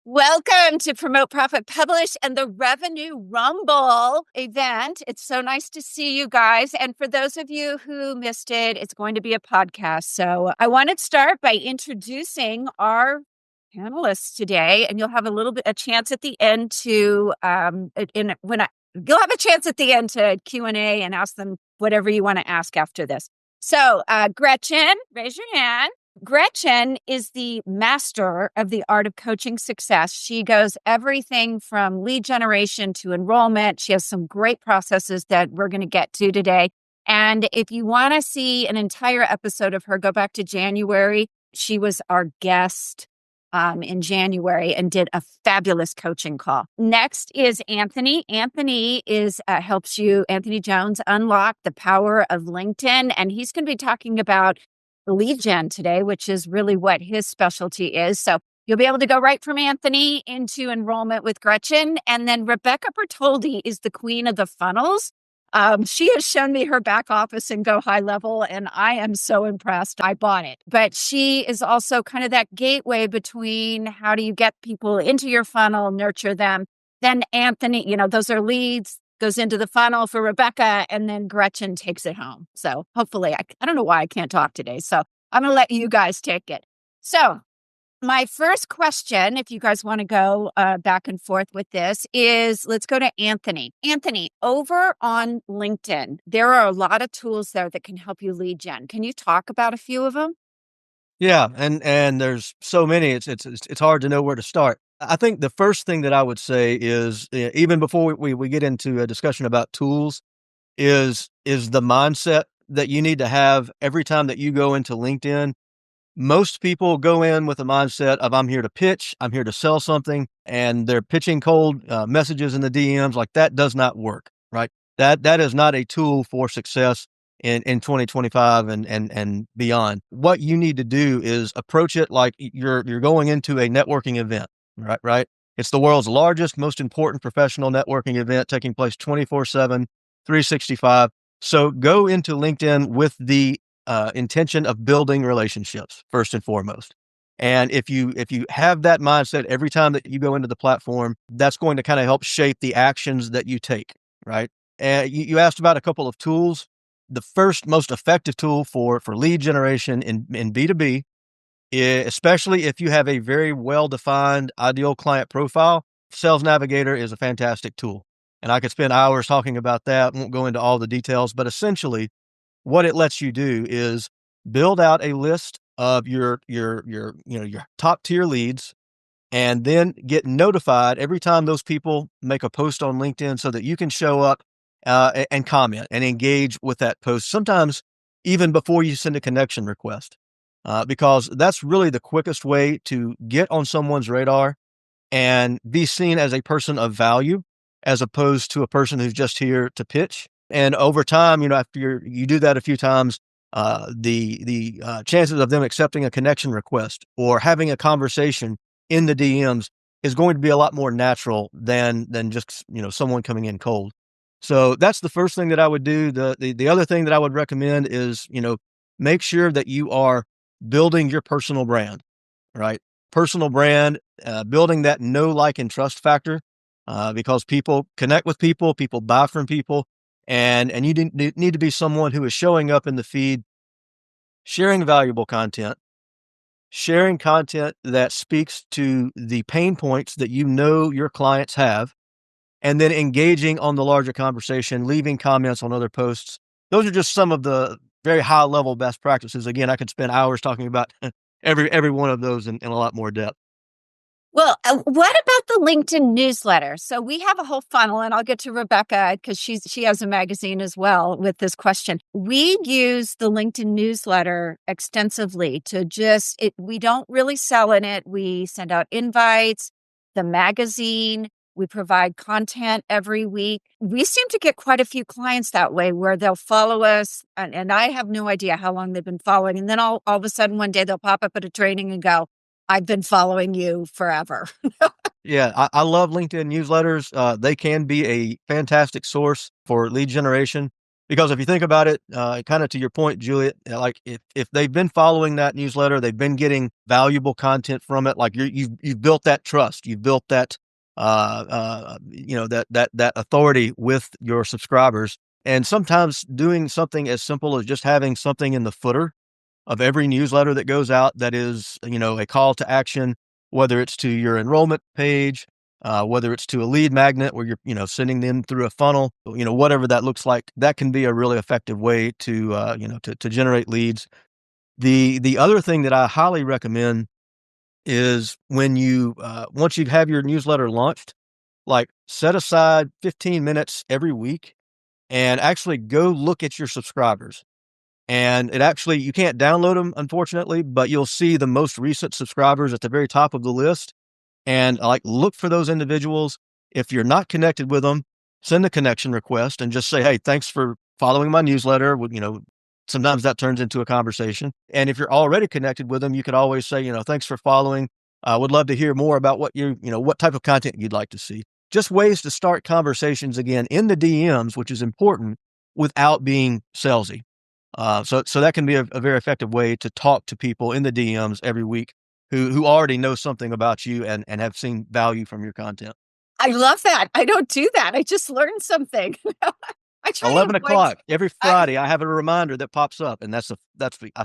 Welcome to Promote, Profit, Publish and the Revenue Rumble event. It's so nice to see you guys. And for those of you who missed it, it's going to be a podcast. So I want to start by introducing our panelists today, and you'll have a chance at the end to you'll have a chance at the end to Q&A and ask them whatever you want to ask after this. So Gretchen, raise your hand. Gretchen is the master of the art of coaching success. She goes everything from lead generation to enrollment. She has some great processes that we're going to get to today. And if you want to see an entire episode of her, go back to January. She was our guest in January and did a fabulous coaching call. Next is Anthony. Anthony helps you, Anthony Jones, unlock the power of LinkedIn. And he's going to be talking about lead gen today, which is really what his specialty is. So you'll be able to go right from Anthony into enrollment with Gretchen. And then Rebecca Bertoldi is the queen of the funnels. She has shown me her back office and go high level, and I am so impressed. I bought it. But she is also kind of that gateway between how do you get people into your funnel, nurture them. Then Anthony, those are leads, goes into the funnel for Rebecca, and then Gretchen takes it home. So hopefully, I don't know why I can't talk today. So I'm going to let you guys take it. So my first question, if you guys want to go back and forth with this, is let's go to Anthony. Anthony, over on LinkedIn, there are a lot of tools there that can help you lead gen. Can you talk about a few of them? Yeah, and there's so many. It's hard to know where to start. I think the first thing that I would say is even before we get into a discussion about tools, is the mindset that you need to have every time that you go into LinkedIn. Most people go in with a mindset of I'm here to pitch, I'm here to sell something, and they're pitching cold messages in the DMs. Like that does not work, right? That is not a tool for success in 2025 and beyond. What you need to do is approach it like you're going into a networking event, right? It's the world's largest, most important professional networking event taking place 24/7, 365. So go into LinkedIn with the intention of building relationships first and foremost. And if you have that mindset every time that you go into the platform, that's going to kind of help shape the actions that you take, right? And you asked about a couple of tools. The first most effective tool for lead generation in B2B, especially if you have a very well-defined ideal client profile, Sales Navigator is a fantastic tool. And I could spend hours talking about that. Won't go into all the details, but essentially what it lets you do is build out a list of your top tier leads, and then get notified every time those people make a post on LinkedIn so that you can show up and comment and engage with that post. Sometimes even before you send a connection request, because that's really the quickest way to get on someone's radar and be seen as a person of value, as opposed to a person who's just here to pitch. And over time, after you do that a few times, the chances of them accepting a connection request or having a conversation in the DMs is going to be a lot more natural than just someone coming in cold. So that's the first thing that I would do. The other thing that I would recommend is make sure that you are building your personal brand, right? Personal brand, building that know, like, and trust factor, because people connect with people, people buy from people. And you need to be someone who is showing up in the feed, sharing valuable content, sharing content that speaks to the pain points that your clients have, and then engaging on the larger conversation, leaving comments on other posts. Those are just some of the very high level best practices. Again, I could spend hours talking about every one of those in a lot more depth. Well, what about the LinkedIn newsletter? So we have a whole funnel, and I'll get to Rebecca because she has a magazine as well with this question. We use the LinkedIn newsletter extensively to we don't really sell in it. We send out invites, the magazine, we provide content every week. We seem to get quite a few clients that way where they'll follow us, and I have no idea how long they've been following. And then all of a sudden one day they'll pop up at a training and go, I've been following you forever. Yeah, I love LinkedIn newsletters. They can be a fantastic source for lead generation Because if you think about it, kind of to your point, Juliet, like if they've been following that newsletter, they've been getting valuable content from it. Like you've built that trust, you've built that that authority with your subscribers. And sometimes doing something as simple as just having something in the footer of every newsletter that goes out that is, a call to action, whether it's to your enrollment page, whether it's to a lead magnet where you're, sending them through a funnel, whatever that looks like, that can be a really effective way to, to generate leads. The other thing that I highly recommend is when you, once you have your newsletter launched, like set aside 15 minutes every week and actually go look at your subscribers. And you can't download them, unfortunately, but you'll see the most recent subscribers at the very top of the list and like look for those individuals. If you're not connected with them, send a connection request and just say, "Hey, thanks for following my newsletter." Sometimes that turns into a conversation. And if you're already connected with them, you could always say, "Thanks for following. I would love to hear more about what type of content you'd like to see." Just ways to start conversations again in the DMs, which is important without being salesy. So that can be a very effective way to talk to people in the DMs every week who already know something about you and have seen value from your content. I love that. I don't do that. I just learned something. I try to 11 avoid. o'clock every Friday, I have a reminder that pops up, and I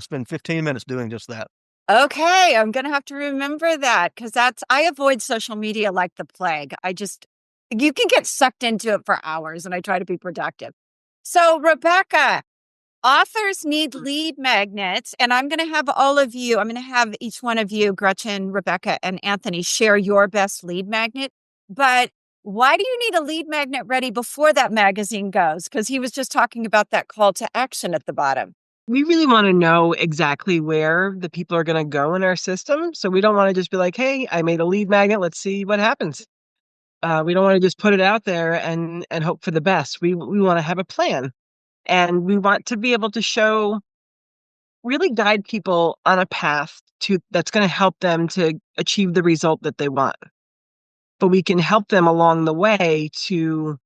spend 15 minutes doing just that. Okay, I'm gonna have to remember that because I avoid social media like the plague. You can get sucked into it for hours, and I try to be productive. So, Rebecca, authors need lead magnets, and I'm going to have each one of you, Gretchen, Rebecca, and Anthony, share your best lead magnet. But why do you need a lead magnet ready before that magazine goes? Because he was just talking about that call to action at the bottom. We really want to know exactly where the people are going to go in our system. So we don't want to just be like, hey, I made a lead magnet. Let's see what happens. We don't want to just put it out there and hope for the best. We want to have a plan. And we want to be able to really guide people on a path that's going to help them to achieve the result that they want. But we can help them along the way to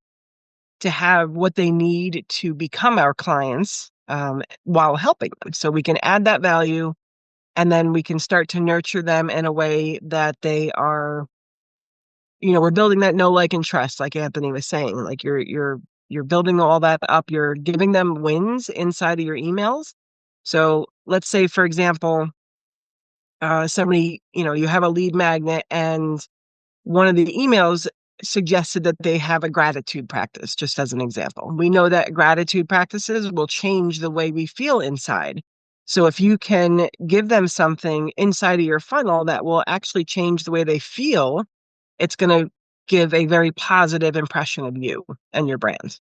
have what they need to become our clients while helping them. So we can add that value, and then we can start to nurture them in a way that they are, we're building that know, like, and trust, like Anthony was saying. Like you're building all that up. You're giving them wins inside of your emails. So let's say, for example, somebody, you have a lead magnet and one of the emails suggested that they have a gratitude practice, just as an example. We know that gratitude practices will change the way we feel inside. So if you can give them something inside of your funnel that will actually change the way they feel, it's going to give a very positive impression of you and your brand.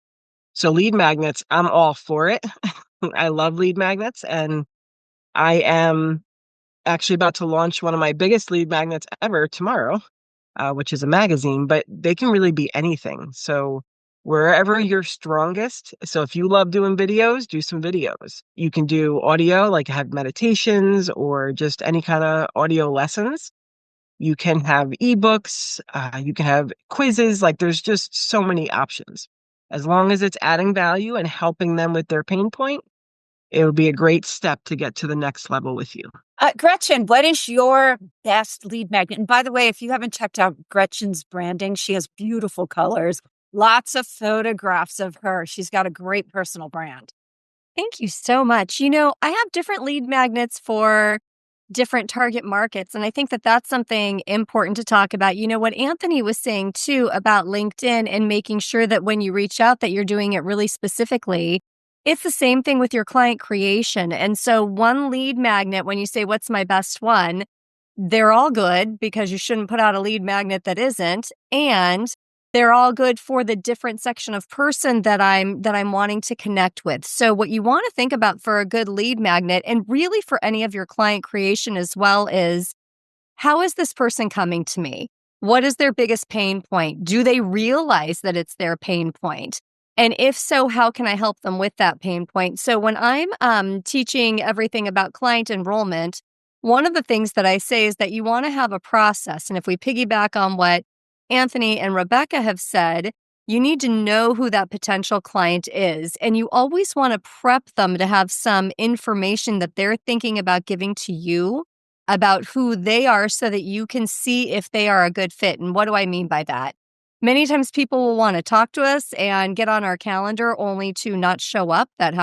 So lead magnets, I'm all for it. I love lead magnets, and I am actually about to launch one of my biggest lead magnets ever tomorrow, which is a magazine, but they can really be anything. So wherever you're strongest. So if you love doing videos, do some videos. You can do audio, like have meditations or just any kind of audio lessons. You can have ebooks. You can have quizzes. Like there's just so many options. As long as it's adding value and helping them with their pain point, it would be a great step to get to the next level with you. Gretchen, what is your best lead magnet? And by the way, if you haven't checked out Gretchen's branding, she has beautiful colors, lots of photographs of her. She's got a great personal brand. Thank you so much. I have different lead magnets for different target markets. And I think that that's something important to talk about. What Anthony was saying too about LinkedIn and making sure that when you reach out that you're doing it really specifically. It's the same thing with your client creation. And so one lead magnet, when you say, what's my best one? They're all good because you shouldn't put out a lead magnet that isn't. And they're all good for the different section of person that I'm wanting to connect with. So what you want to think about for a good lead magnet, and really for any of your client creation as well, is how is this person coming to me? What is their biggest pain point? Do they realize that it's their pain point? And if so, how can I help them with that pain point? So when I'm teaching everything about client enrollment, one of the things that I say is that you want to have a process. And if we piggyback on what Anthony and Rebecca have said, You need to know who that potential client is, and you always want to prep them to have some information that they're thinking about giving to you about who they are so that you can see if they are a good fit. And what do I mean by that? Many times people will want to talk to us and get on our calendar only to not show up. That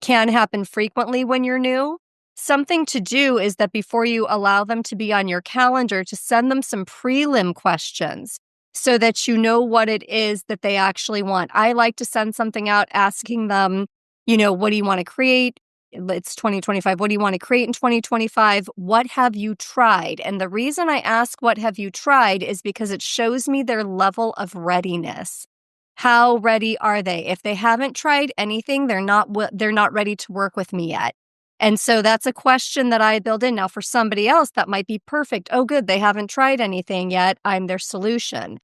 can happen frequently when you're new. Something to do is that before you allow them to be on your calendar, to send them some prelim questions so that you know what it is that they actually want. I like to send something out asking them, what do you want to create? It's 2025. What do you want to create in 2025? What have you tried? And the reason I ask what have you tried is because it shows me their level of readiness. How ready are they? If they haven't tried anything, they're not ready to work with me yet. And so that's a question that I build in. Now, for somebody else, that might be perfect. Oh, good. They haven't tried anything yet. I'm their solution.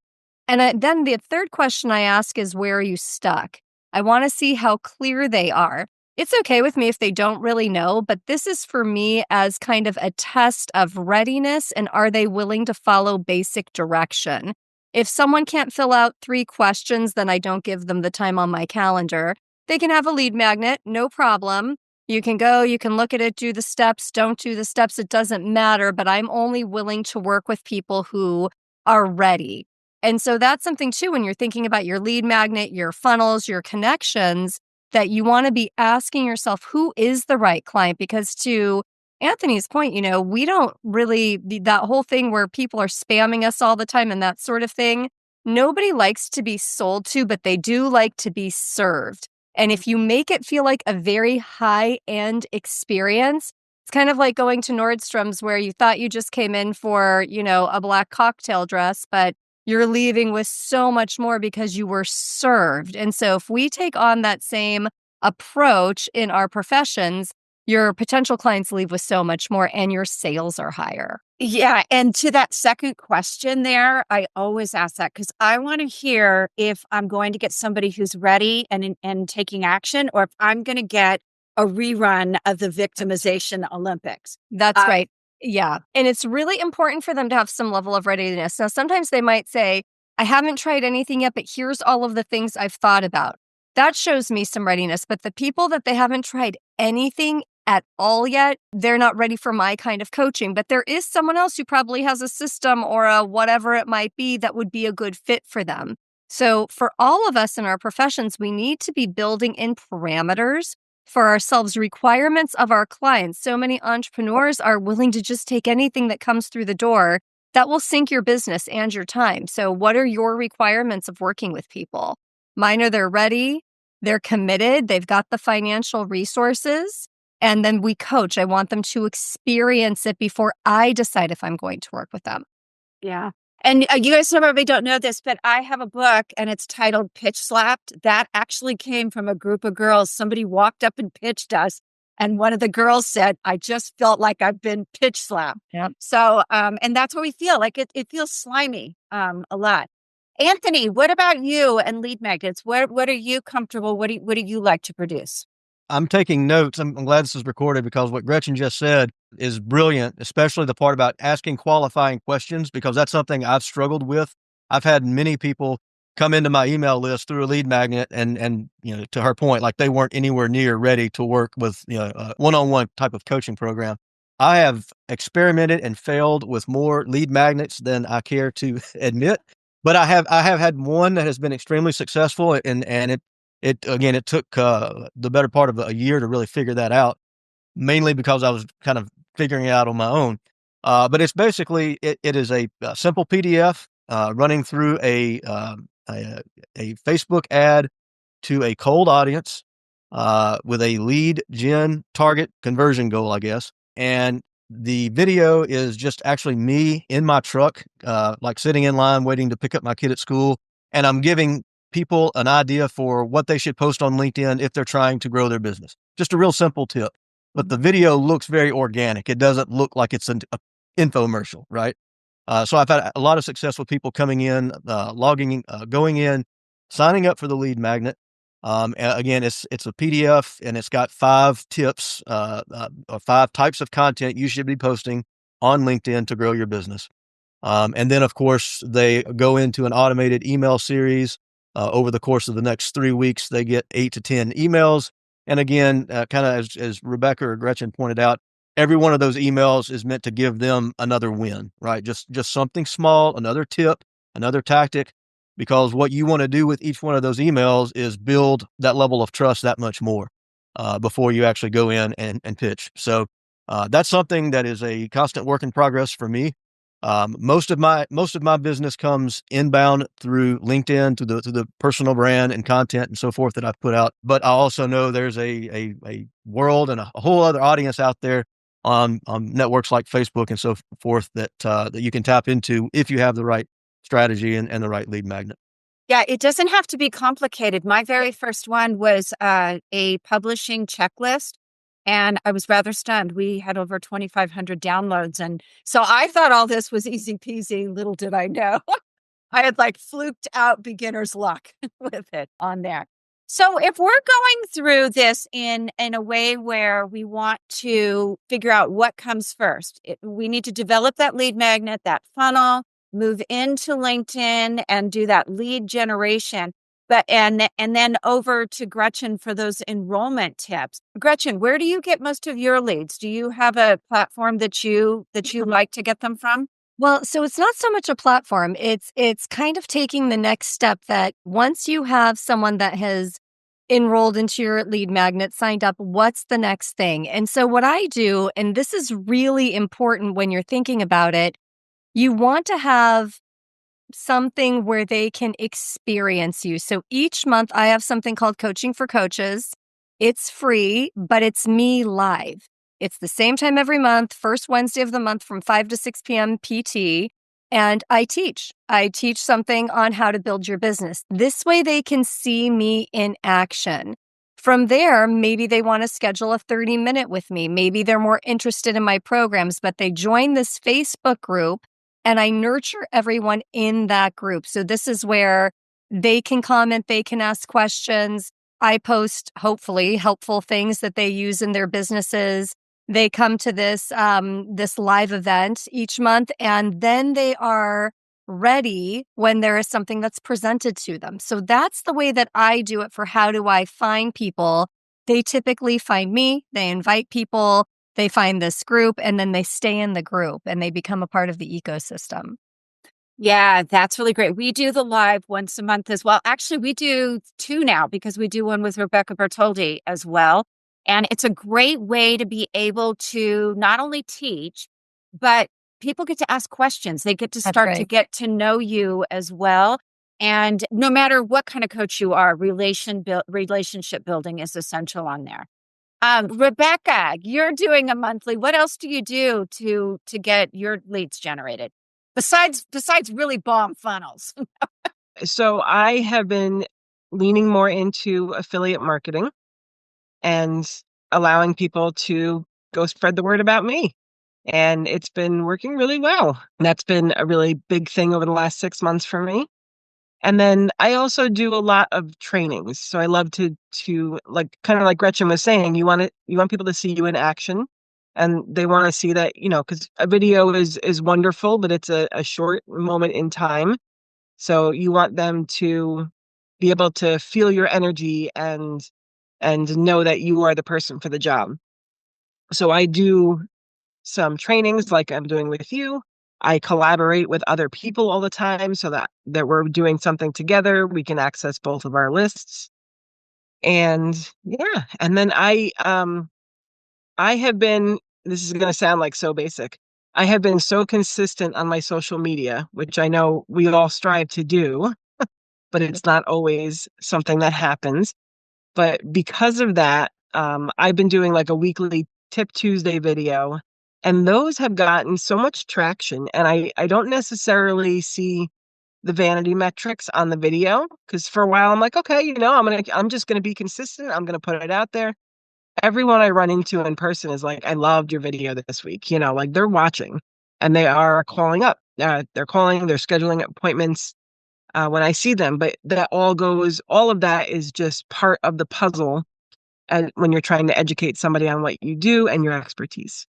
And then the third question I ask is, where are you stuck? I want to see how clear they are. It's okay with me if they don't really know, but this is for me as kind of a test of readiness and are they willing to follow basic direction? If someone can't fill out 3 questions, then I don't give them the time on my calendar. They can have a lead magnet, no problem. You can go, you can look at it, do the steps, don't do the steps, it doesn't matter, but I'm only willing to work with people who are ready. And so that's something too, when you're thinking about your lead magnet, your funnels, your connections, that you want to be asking yourself, who is the right client? Because to Anthony's point, we don't really, that whole thing where people are spamming us all the time and that sort of thing, nobody likes to be sold to, but they do like to be served. And if you make it feel like a very high-end experience, it's kind of like going to Nordstrom's where you thought you just came in for, a black cocktail dress, but you're leaving with so much more because you were served. And so if we take on that same approach in our professions, your potential clients leave with so much more and your sales are higher. Yeah. And to that second question there, I always ask that because I want to hear if I'm going to get somebody who's ready and taking action, or if I'm going to get a rerun of the victimization Olympics. That's right. Yeah. And it's really important for them to have some level of readiness. Now, sometimes they might say, I haven't tried anything yet, but here's all of the things I've thought about. That shows me some readiness. But the people that they haven't tried anything at all yet, they're not ready for my kind of coaching. But there is someone else who probably has a system or a whatever it might be that would be a good fit for them. So for all of us in our professions, we need to be building in parameters for ourselves, requirements of our clients. So many entrepreneurs are willing to just take anything that comes through the door that will sink your business and your time. So what are your requirements of working with people? Mine are they're ready, they're committed, they've got the financial resources, and then we coach. I want them to experience it before I decide if I'm going to work with them. Yeah. And you guys probably don't know this, but I have a book and it's titled Pitch Slapped. That actually came from a group of girls. Somebody walked up and pitched us. And one of the girls said, I just felt like I've been pitch slapped. Yep. So, and that's what we feel like. It feels slimy a lot. Anthony, what about you and lead magnets? What are you comfortable? What do you like to produce? I'm taking notes. I'm glad this is recorded because what Gretchen just said is brilliant, especially the part about asking qualifying questions, because that's something I've struggled with. I've had many people come into my email list through a lead magnet and to her point, like they weren't anywhere near ready to work with, a one-on-one type of coaching program. I have experimented and failed with more lead magnets than I care to admit, but I have had one that has been extremely successful and it took the better part of a year to really figure that out, mainly because I was kind of figuring it out on my own. But it's basically, it is a simple PDF running through a Facebook ad to a cold audience with a lead gen target conversion goal, I guess. And the video is just actually me in my truck, like sitting in line waiting to pick up my kid at school. And I'm giving people an idea for what they should post on LinkedIn if they're trying to grow their business. Just a real simple tip. But the video looks very organic. It doesn't look like it's an infomercial, right? So I've had a lot of success with people coming in, logging in, going in, signing up for the lead magnet. Again, it's a PDF and it's got 5 tips, or 5 types of content you should be posting on LinkedIn to grow your business. And then, of course, they go into an automated email series Over the course of the next 3 weeks, they get 8 to 10 emails. And again, kind of as Rebecca or Gretchen pointed out, every one of those emails is meant to give them another win, right? Just something small, another tip, another tactic, because what you want to do with each one of those emails is build that level of trust that much more before you actually go in and pitch. So that's something that is a constant work in progress for me. Most of my business comes inbound through LinkedIn, to the personal brand and content and so forth that I've put out. But I also know there's a world and a whole other audience out there on networks like Facebook and so forth that you can tap into if you have the right strategy and the right lead magnet. Yeah, it doesn't have to be complicated. My very first one was a publishing checklist, and I was rather stunned. We had over 2,500 downloads, and so I thought all this was easy peasy. Little did I know. I had like fluked out beginner's luck with it on there. So if we're going through this in a way where we want to figure out what comes first, we need to develop that lead magnet, that funnel, move into LinkedIn and do that lead generation. But and then over to Gretchen for those enrollment tips. Gretchen, where do you get most of your leads? Do you have a platform that you like to get them from? Well, so it's not so much a platform. It's kind of taking the next step that once you have someone that has enrolled into your lead magnet, signed up, what's the next thing? And so what I do, and this is really important when you're thinking about it, you want to have something where they can experience you. So each month I have something called Coaching for Coaches. It's free, but it's me live. It's the same time every month, first Wednesday of the month from 5 to 6 p.m. PT. And I teach. I teach something on how to build your business. This way they can see me in action. From there, maybe they want to schedule a 30-minute with me. Maybe they're more interested in my programs, but they join this Facebook group and I nurture everyone in that group. So this is where they can comment, they can ask questions. I post, hopefully, helpful things that they use in their businesses. They come to this live event each month, and then they are ready when there is something that's presented to them. So that's the way that I do it for how do I find people. They typically find me, they invite people, they find this group, and then they stay in the group and they become a part of the ecosystem. Yeah, that's really great. We do the live once a month as well. Actually, we do 2 now because we do one with Rebecca Bertoldi as well. And it's a great way to be able to not only teach, but people get to ask questions. They get to start to get to know you as well. And no matter what kind of coach you are, relationship building is essential on there. Rebecca, you're doing a monthly. What else do you do to get your leads generated? Besides really bomb funnels. So I have been leaning more into affiliate marketing and allowing people to go spread the word about me. And it's been working really well. That's been a really big thing over the last 6 months for me. And then I also do a lot of trainings. So I love to like kind of like Gretchen was saying, you want people to see you in action. And they want to see that, because a video is wonderful, but it's a short moment in time. So you want them to be able to feel your energy and know that you are the person for the job. So I do some trainings like I'm doing with you. I collaborate with other people all the time so that we're doing something together. We can access both of our lists. And yeah, and then I have been, this is going to sound like so basic. I have been so consistent on my social media, which I know we all strive to do, but it's not always something that happens. But because of that, I've been doing like a weekly Tip Tuesday video, and those have gotten so much traction. And I don't necessarily see the vanity metrics on the video because for a while I'm like, okay, I'm just gonna be consistent. I'm gonna put it out there. Everyone I run into in person is like, I loved your video this week. Like they're watching and they are calling up. They're calling, they're scheduling appointments when I see them. But all of that is just part of the puzzle when you're trying to educate somebody on what you do and your expertise.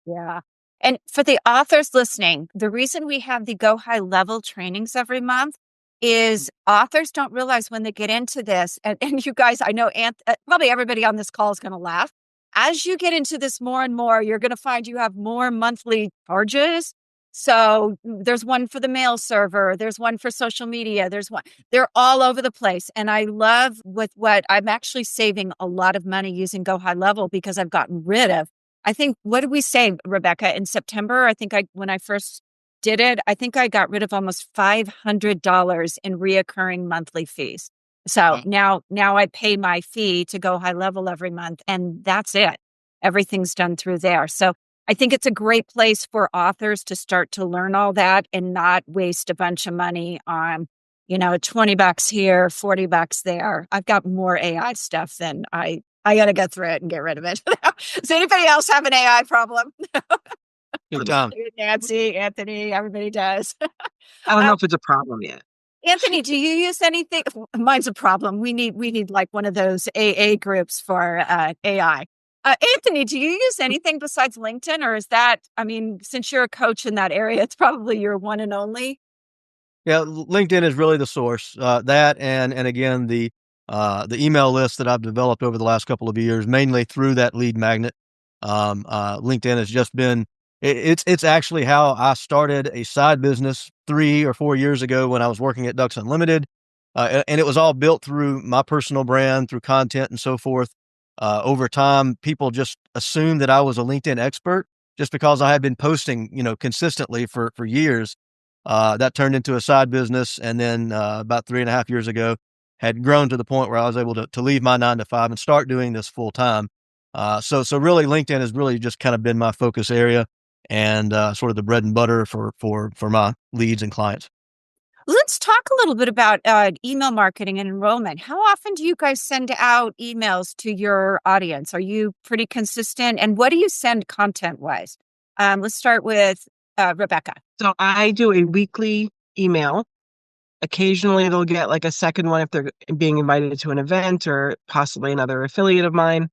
Yeah. And for the authors listening, the reason we have the Go High Level trainings every month is authors don't realize when they get into this, and you guys, I know probably everybody on this call is going to laugh. As you get into this more and more, you're going to find you have more monthly charges. So there's one for the mail server, there's one for social media, they're all over the place. And I love with what I'm actually saving a lot of money using Go High Level because I've gotten rid of, I think, what did we say, Rebecca, in September? I think when I first did it, I think I got rid of almost $500 in reoccurring monthly fees. So now I pay my fee to Go High Level every month, and that's it. Everything's done through there. So I think it's a great place for authors to start to learn all that and not waste a bunch of money on, $20 here, $40 there. I've got more AI stuff than I got to go through it and get rid of it. Does anybody else have an AI problem? Nancy, Anthony, everybody does. I don't know if it's a problem yet. Anthony, do you use anything? Mine's a problem. We need like one of those AA groups for AI. Anthony, do you use anything besides LinkedIn, or is that, since you're a coach in that area, it's probably your one and only? Yeah, LinkedIn is really the source. That and again the email list that I've developed over the last couple of years, mainly through that lead magnet. LinkedIn has just been it's actually how I started a side business 3 or 4 years ago when I was working at Ducks Unlimited, and it was all built through my personal brand, through content and so forth. Over time, people just assumed that I was a LinkedIn expert just because I had been posting, consistently for years. That turned into a side business, and then about 3.5 years ago, had grown to the point where I was able to leave my 9 to 5 and start doing this full time. So really, LinkedIn has really just kind of been my focus area and sort of the bread and butter for my leads and clients. Let's talk a little bit about email marketing and enrollment. How often do you guys send out emails to your audience? Are you pretty consistent? And what do you send content-wise? Let's start with Rebecca. So I do a weekly email. Occasionally they'll get like a second one if they're being invited to an event or possibly another affiliate of mine.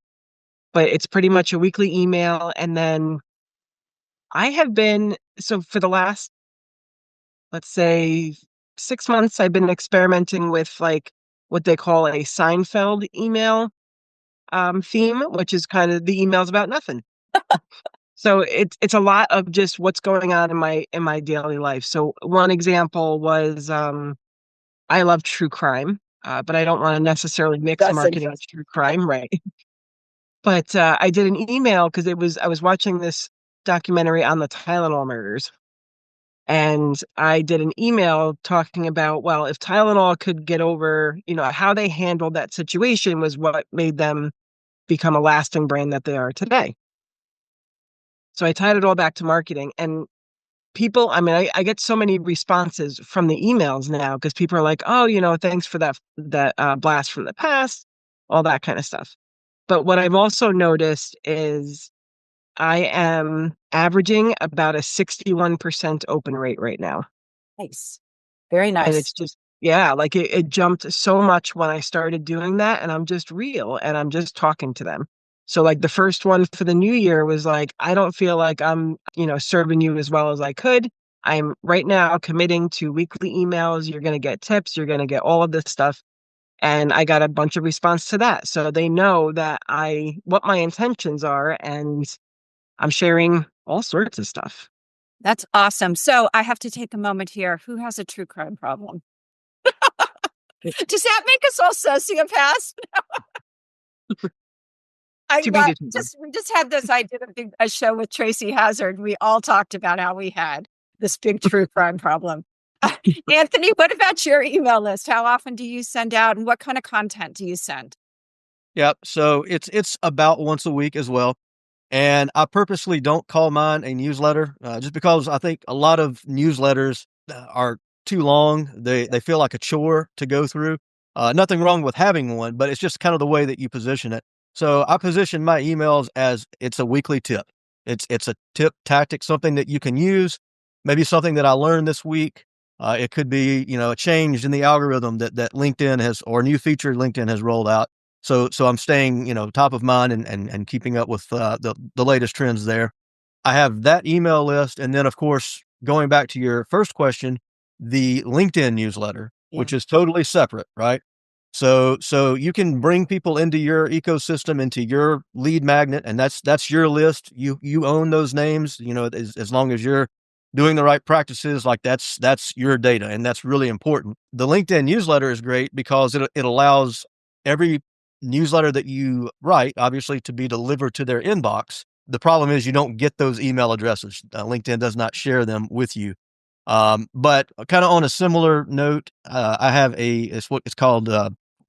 But it's pretty much a weekly email. And then so for the last, let's say, 6 months, I've been experimenting with like what they call a Seinfeld email theme, which is kind of the emails about nothing. So it's a lot of just what's going on in my daily life. So one example was I love true crime, but I don't want to necessarily mix marketing with true crime, right? But I did an email because I was watching this documentary on the Tylenol murders. And I did an email talking about, well, if Tylenol could get over, how they handled that situation was what made them become a lasting brand that they are today. So I tied it all back to marketing, and people, I get so many responses from the emails now because people are like, oh, thanks for that blast from the past, all that kind of stuff. But what I've also noticed is I am averaging about a 61% open rate right now. Nice. Very nice. And it's just, like it jumped so much when I started doing that, and I'm just real and I'm just talking to them. So like the first one for the new year was like, I don't feel like I'm, serving you as well as I could. I'm right now committing to weekly emails. You're going to get tips. You're going to get all of this stuff. And I got a bunch of response to that. So they know that what my intentions are, and I'm sharing all sorts of stuff. That's awesome. So I have to take a moment here. Who has a true crime problem? Does that make us all sociopaths? We just had this. I did a show with Tracy Hazard. We all talked about how we had this big true crime problem. Anthony, what about your email list? How often do you send out, and what kind of content do you send? Yep. So it's about once a week as well. And I purposely don't call mine a newsletter, just because I think a lot of newsletters are too long. They feel like a chore to go through. Nothing wrong with having one, but it's just kind of the way that you position it. So I position my emails as it's a weekly tip. It's a tip tactic, something that you can use, maybe something that I learned this week. It could be, a change in the algorithm that LinkedIn has, or a new feature LinkedIn has rolled out. So I'm staying, top of mind and keeping up with the latest trends there. I have that email list, and then of course, going back to your first question, the LinkedIn newsletter which is totally separate, right? So you can bring people into your ecosystem, into your lead magnet, and that's your list. You own those names, as long as you're doing the right practices, like that's your data, and that's really important. The LinkedIn newsletter is great because it allows every newsletter that you write, obviously, to be delivered to their inbox. The problem is you don't get those email addresses. LinkedIn does not share them with you. But kind of on a similar note, I have it's what it's called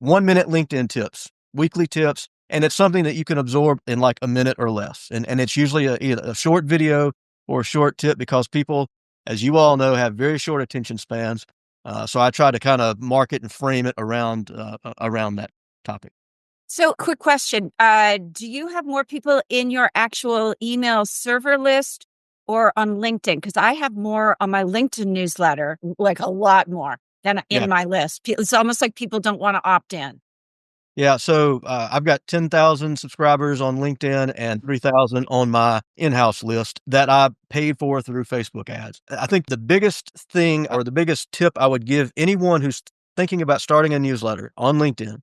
1 minute LinkedIn tips, weekly tips, and it's something that you can absorb in like a minute or less. And it's usually either a short video or a short tip because people, as you all know, have very short attention spans. So I try to kind of market and frame it around that topic. So, quick question. Do you have more people in your actual email server list or on LinkedIn? Because I have more on my LinkedIn newsletter, like a lot more than in my list. It's almost like people don't want to opt in. Yeah, so I've got 10,000 subscribers on LinkedIn and 3,000 on my in-house list that I paid for through Facebook ads. I think the biggest thing or the biggest tip I would give anyone who's thinking about starting a newsletter on LinkedIn,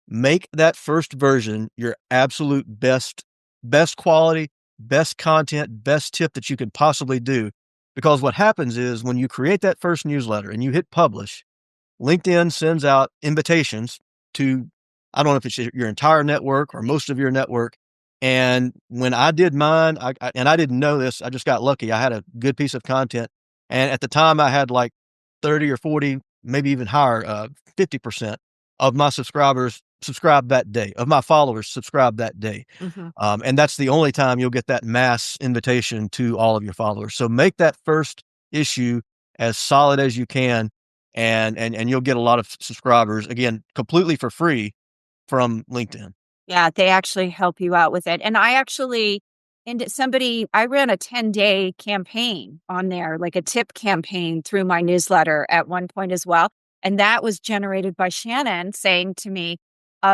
make that first version your absolute best quality, best content, best tip that you can possibly do. Because what happens is when you create that first newsletter and you hit publish, LinkedIn sends out invitations to, I don't know if it's your entire network or most of your network. And when I did mine, and I didn't know this, I just got lucky. I had a good piece of content. And at the time I had like 30 or 40, maybe even higher, 50% of my subscribers subscribe that day, of my followers subscribe that day. Mm-hmm. And that's the only time you'll get that mass invitation to all of your followers. So make that first issue as solid as you can, and you'll get a lot of subscribers, again, completely for free from LinkedIn. Yeah, they actually help you out with it. And I ran a 10-day campaign on there, like a tip campaign through my newsletter at one point as well. And that was generated by Shannon saying to me,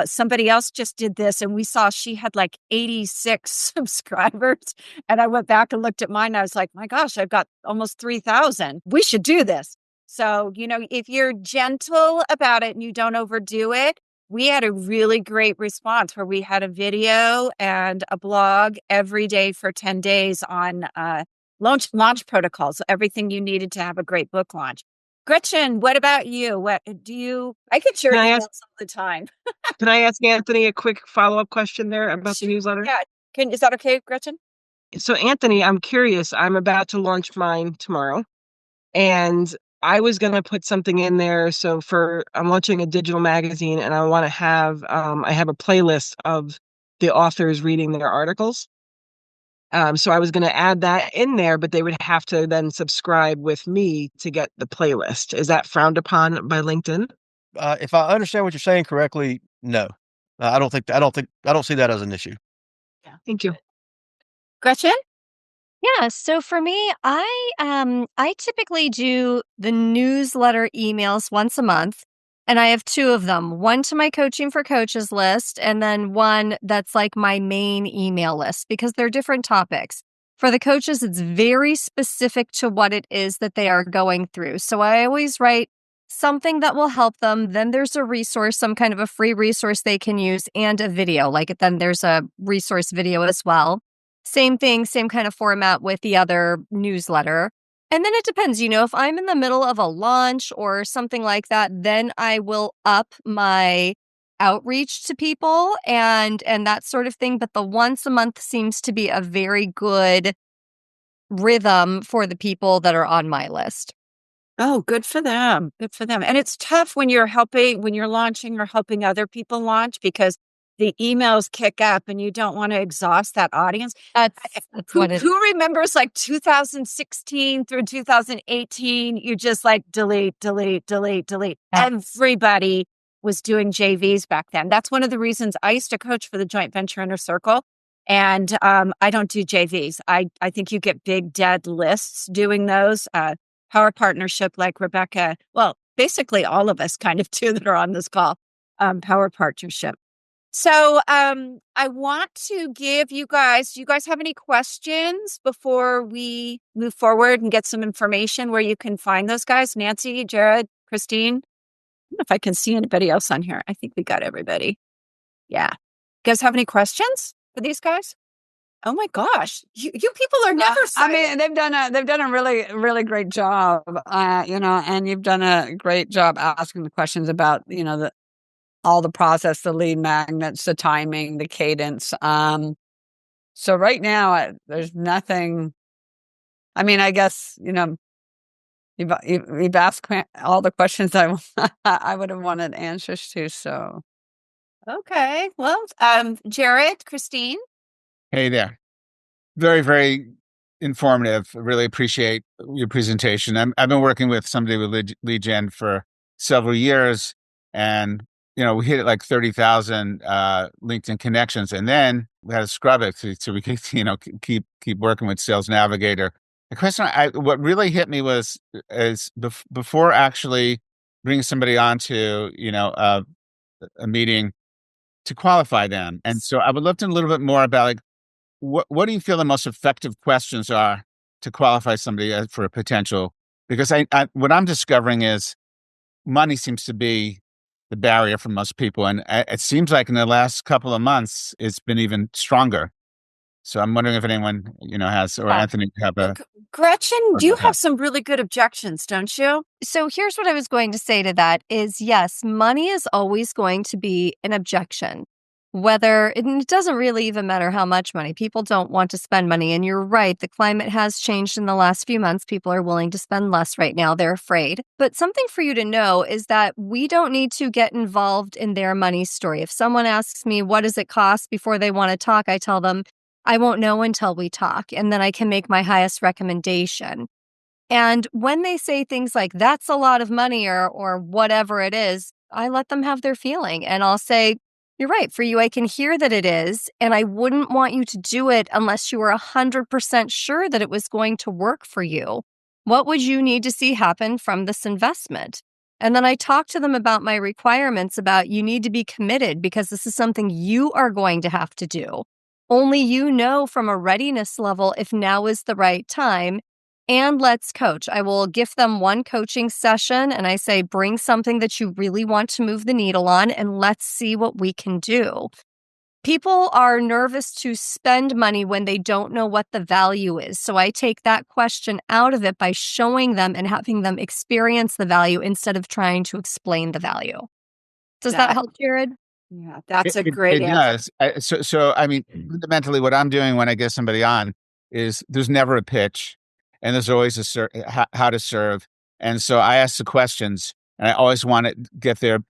somebody else just did this. And we saw she had like 86 subscribers. And I went back and looked at mine. And I was like, my gosh, I've got almost 3,000. We should do this. So, if you're gentle about it and you don't overdo it, we had a really great response where we had a video and a blog every day for 10 days on launch protocols, everything you needed to have a great book launch. Gretchen, what about you? I get your emails all the time. Can I ask Anthony a quick follow-up question there about the newsletter? Yeah. Is that okay, Gretchen? So Anthony, I'm curious. I'm about to launch mine tomorrow, and I was going to put something in there. So I'm launching a digital magazine, and I want to have I have a playlist of the authors reading their articles. So I was going to add that in there, but they would have to then subscribe with me to get the playlist. Is that frowned upon by LinkedIn? If I understand what you're saying correctly, no, I don't see that as an issue. Yeah. Thank you. Gretchen? Yeah, so for me, I typically do the newsletter emails once a month, and I have two of them. One to my Coaching for Coaches list, and then one that's like my main email list because they're different topics. For the coaches, it's very specific to what it is that they are going through. So I always write something that will help them. Then there's a resource, some kind of a free resource they can use, and a video. Then there's a resource video as well. Same thing, same kind of format with the other newsletter. And then it depends, if I'm in the middle of a launch or something like that, then I will up my outreach to people and that sort of thing. But the once a month seems to be a very good rhythm for the people that are on my list. Oh, good for them. Good for them. And it's tough when you're launching or helping other people launch because the emails kick up and you don't want to exhaust that audience. That's what it is. Who remembers like 2016 through 2018? You just like delete. Everybody was doing JVs back then. That's one of the reasons I used to coach for the Joint Venture Inner Circle. And I don't do JVs. I think you get big dead lists doing those. Power partnership like Rebecca. Well, basically all of us kind of do that are on this call. Power partnership. So I want to give you guys, do you guys have any questions before we move forward and get some information where you can find those guys? Nancy, Jared, Christine? know if I can see anybody else on here. I think we got everybody. Yeah. You guys have any questions for these guys? Oh my gosh, you people are never I silent. mean, they've done a really great job, and you've done a great job asking the questions about, all the process, the lead magnets, the timing, the cadence. So right now, there's nothing. I mean, I guess, you've asked all the questions I would have wanted answers to. So Okay. Well, Jared, Christine. Hey there. Very, very informative. Really appreciate your presentation. I've been working with somebody with lead gen for several years, and we hit it like 30,000 LinkedIn connections, and then we had to scrub it so we could keep working with Sales Navigator. The question what really hit me is before actually bringing somebody onto a meeting to qualify them, and so I would love to know a little bit more about like what do you feel the most effective questions are to qualify somebody for a potential? Because what I'm discovering is money seems to be the barrier for most people, and it seems like in the last couple of months it's been even stronger. So I'm wondering if anyone has, or Anthony, have a Gretchen, you have some really good objections, don't you? So here's what I was going to say to that is, yes, money is always going to be an objection. It doesn't really even matter how much money. People don't want to spend money. And you're right, the climate has changed in the last few months. People are willing to spend less right now. They're afraid. But something for you to know is that we don't need to get involved in their money story. If someone asks me, what does it cost before they want to talk, I tell them, I won't know until we talk. And then I can make my highest recommendation. And when they say things like, that's a lot of money or whatever it is, I let them have their feeling. And I'll say, you're right. For you, I can hear that it is. And I wouldn't want you to do it unless you were 100% sure that it was going to work for you. What would you need to see happen from this investment? And then I talk to them about my requirements about you need to be committed because this is something you are going to have to do. Only you know from a readiness level if now is the right time. And let's coach. I will give them one coaching session and I say, bring something that you really want to move the needle on and let's see what we can do. People are nervous to spend money when they don't know what the value is. So I take that question out of it by showing them and having them experience the value instead of trying to explain the value. Does that help, Jared? Yeah, that's a great answer. It does. So I mean, fundamentally, what I'm doing when I get somebody on is there's never a pitch, and there's always how to serve. And so I ask the questions, and I always want to get their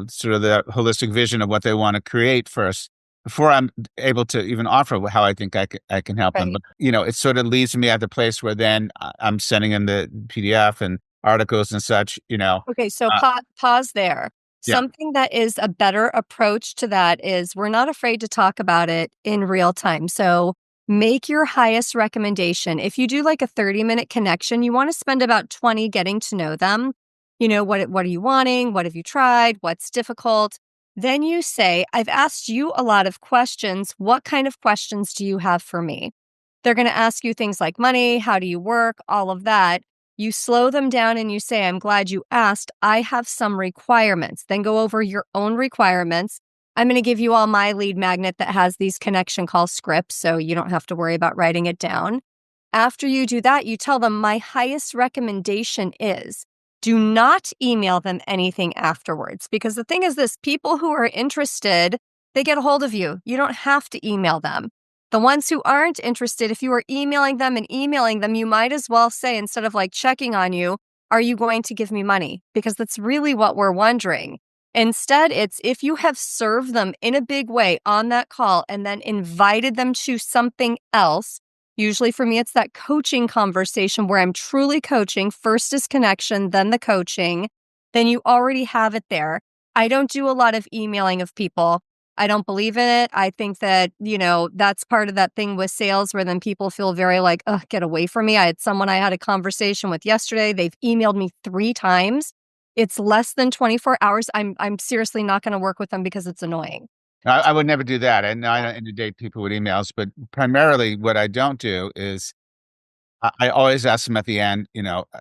sort of the holistic vision of what they want to create first before I'm able to even offer how I think I can help them. But it sort of leads me at the place where then I'm sending them the PDF and articles and such. Okay, so pause there. Something that is a better approach to that is we're not afraid to talk about it in real time. So make your highest recommendation. If you do like a 30-minute connection, you want to spend about 20 getting to know them. What are you wanting? What have you tried? What's difficult? Then you say, I've asked you a lot of questions. What kind of questions do you have for me? They're going to ask you things like money, how do you work, all of that. You slow them down and you say, I'm glad you asked. I have some requirements. Then go over your own requirements. I'm going to give you all my lead magnet that has these connection call scripts, so you don't have to worry about writing it down. After you do that, you tell them my highest recommendation is do not email them anything afterwards. Because the thing is this, people who are interested, they get a hold of you. You don't have to email them. The ones who aren't interested, if you are emailing them, you might as well say, instead of like checking on you, are you going to give me money? Because that's really what we're wondering. Instead, it's if you have served them in a big way on that call and then invited them to something else. Usually for me, it's that coaching conversation where I'm truly coaching. First is connection, then the coaching. Then you already have it there. I don't do a lot of emailing of people. I don't believe in it. I think that, that's part of that thing with sales where then people feel very like, ugh, get away from me. I had someone I had a conversation with yesterday. They've emailed me 3 times. It's less than 24 hours. I'm seriously not going to work with them because it's annoying. I would never do that. And I don't inundate people with emails, but primarily what I don't do is I always ask them at the end,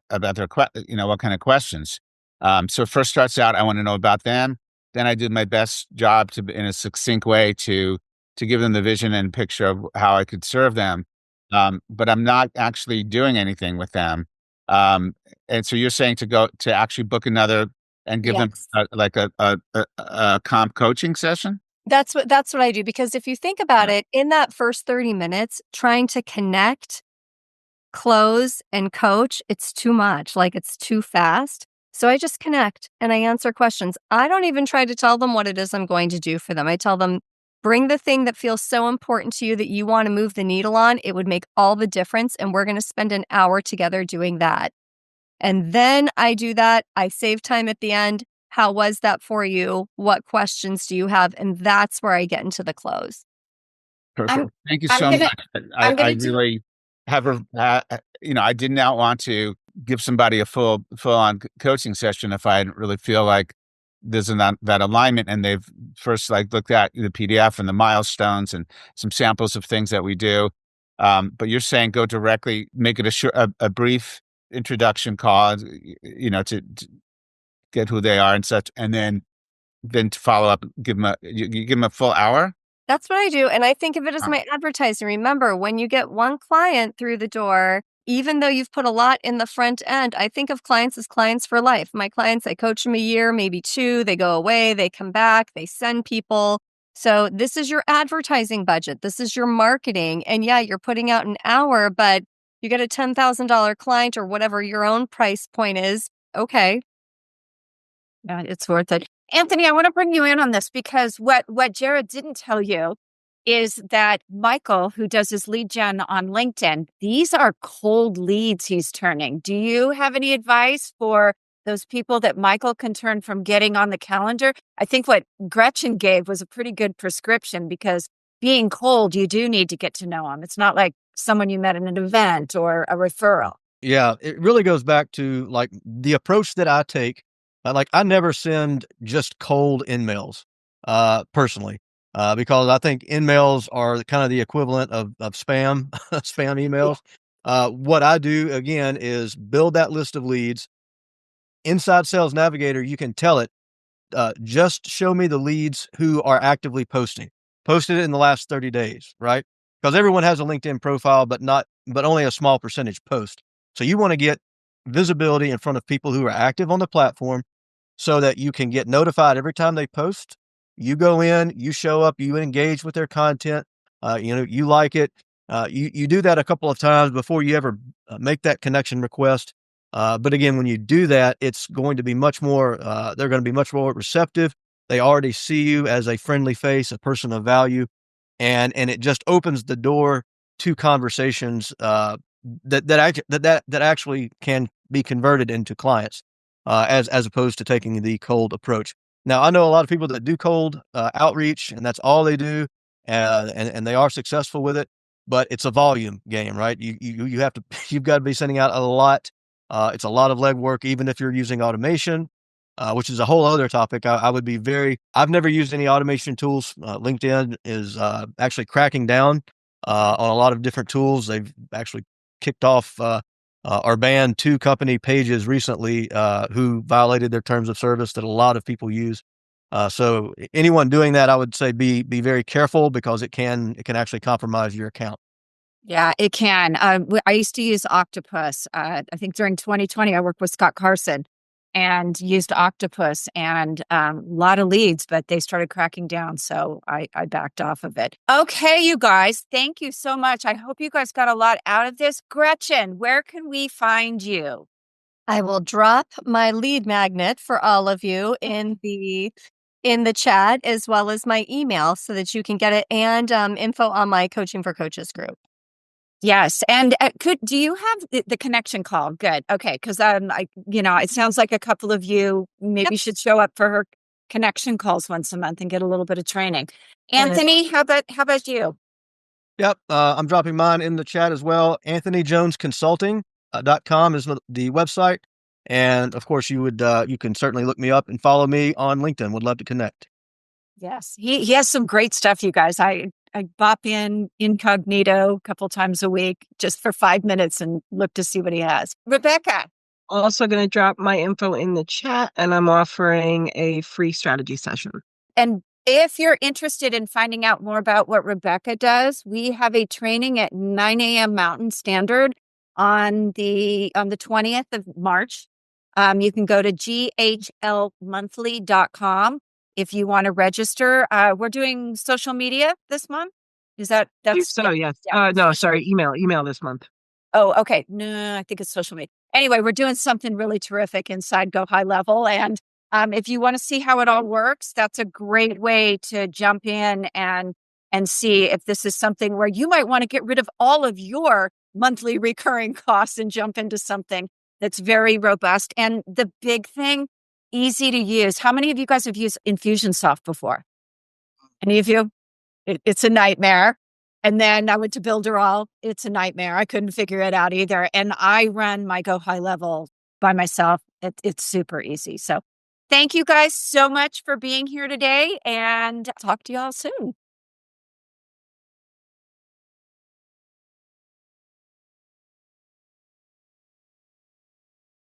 about their, what kind of questions. So it first starts out, I want to know about them. Then I do my best job to, in a succinct way, to give them the vision and picture of how I could serve them. But I'm not actually doing anything with them. Um, and so you're saying to actually book another and give them Yes. like a comp coaching session? That's what I do, because if you think about Yeah. it, in that first 30 minutes, trying to connect, close, and coach, it's too much. Like, it's too fast. So I just connect and I answer questions. I don't even try to tell them what it is I'm going to do for them. I tell them, bring the thing that feels so important to you that you want to move the needle on. It would make all the difference. And we're going to spend an hour together doing that. And then I do that. I save time at the end. How was that for you? What questions do you have? And that's where I get into the close. I'm Perfect. Thank you I'm so gonna much. I'm I gonna do really have I did not want to give somebody a full on coaching session if I didn't really feel like there's that alignment, and they've first like looked at the PDF and the milestones and some samples of things that we do. But you're saying go directly, make it a brief introduction call, to get who they are and such, and then to follow up, you give them a full hour. That's what I do. And I think of it as Wow. my advertising. Remember, when you get one client through the door, even though you've put a lot in the front end, I think of clients as clients for life. My clients, I coach them a year, maybe two, they go away, they come back, they send people. So this is your advertising budget. This is your marketing. And yeah, you're putting out an hour, but you get a $10,000 client or whatever your own price point is. Okay. Yeah, it's worth it. Anthony, I want to bring you in on this because what Jared didn't tell you is that Michael, who does his lead gen on LinkedIn, these are cold leads he's turning. Do you have any advice for those people that Michael can turn from getting on the calendar? I think what Gretchen gave was a pretty good prescription, because being cold, you do need to get to know them. It's not like someone you met at an event or a referral. Yeah, it really goes back to like the approach that I take. Like I never send just cold in-mails, personally, because I think in-mails are kind of the equivalent of spam, spam Yeah. emails. What I do again is build that list of leads. Inside Sales Navigator, you can tell it, just show me the leads who are actively posting. Posted it in the last 30 days, right? Because everyone has a LinkedIn profile, but only a small percentage post. So you want to get visibility in front of people who are active on the platform so that you can get notified every time they post. You go in, you show up, you engage with their content, you like it. You do that a couple of times before you ever make that connection request. But again, when you do that, it's going to be much more, they're going to be much more receptive. They already see you as a friendly face, a person of value, and it just opens the door to conversations that actually can be converted into clients, as opposed to taking the cold approach. Now, I know a lot of people that do cold outreach, and that's all they do, and they are successful with it. But it's a volume game, right? You have to you've got to be sending out a lot. It's a lot of legwork, even if you're using automation, which is a whole other topic. I would be very. I've never used any automation tools. LinkedIn is actually cracking down on a lot of different tools. They've actually kicked off or banned two company pages recently who violated their terms of service that a lot of people use. So anyone doing that, I would say be very careful, because it can actually compromise your account. Yeah, it can. I used to use Octopus. I think during 2020, I worked with Scott Carson and used Octopus, and a lot of leads, but they started cracking down. So I backed off of it. Okay, you guys, thank you so much. I hope you guys got a lot out of this. Gretchen, where can we find you? I will drop my lead magnet for all of you in the chat, as well as my email, so that you can get it, and info on my Coaching for Coaches group. Yes, and do you have the connection call? Good, okay, because it sounds like a couple of you maybe Yep. should show up for her connection calls once a month and get a little bit of training. And Anthony, how about you? Yep, I'm dropping mine in the chat as well. AnthonyJonesConsulting.com is the website, and of course, you can certainly look me up and follow me on LinkedIn. Would love to connect. Yes, he has some great stuff, you guys. I bop in incognito a couple times a week just for 5 minutes and look to see what he has. Rebecca. also going to drop my info in the chat, and I'm offering a free strategy session. And if you're interested in finding out more about what Rebecca does, we have a training at 9 a.m. Mountain Standard on the 20th of March. You can go to ghlmonthly.com if you want to register. We're doing social media this month. That's So yes. yeah. No, sorry, email this month. Oh, okay. No, I think it's social media. Anyway, we're doing something really terrific inside Go High Level. And if you want to see how it all works, that's a great way to jump in and see if this is something where you might want to get rid of all of your monthly recurring costs and jump into something that's very robust. And the big thing, easy to use. How many of you guys have used Infusionsoft before? Any of you? It's a nightmare. And then I went to Builderall. It's a nightmare. I couldn't figure it out either. And I run my Go High Level by myself. It's super easy. So thank you guys so much for being here today, and talk to you all soon.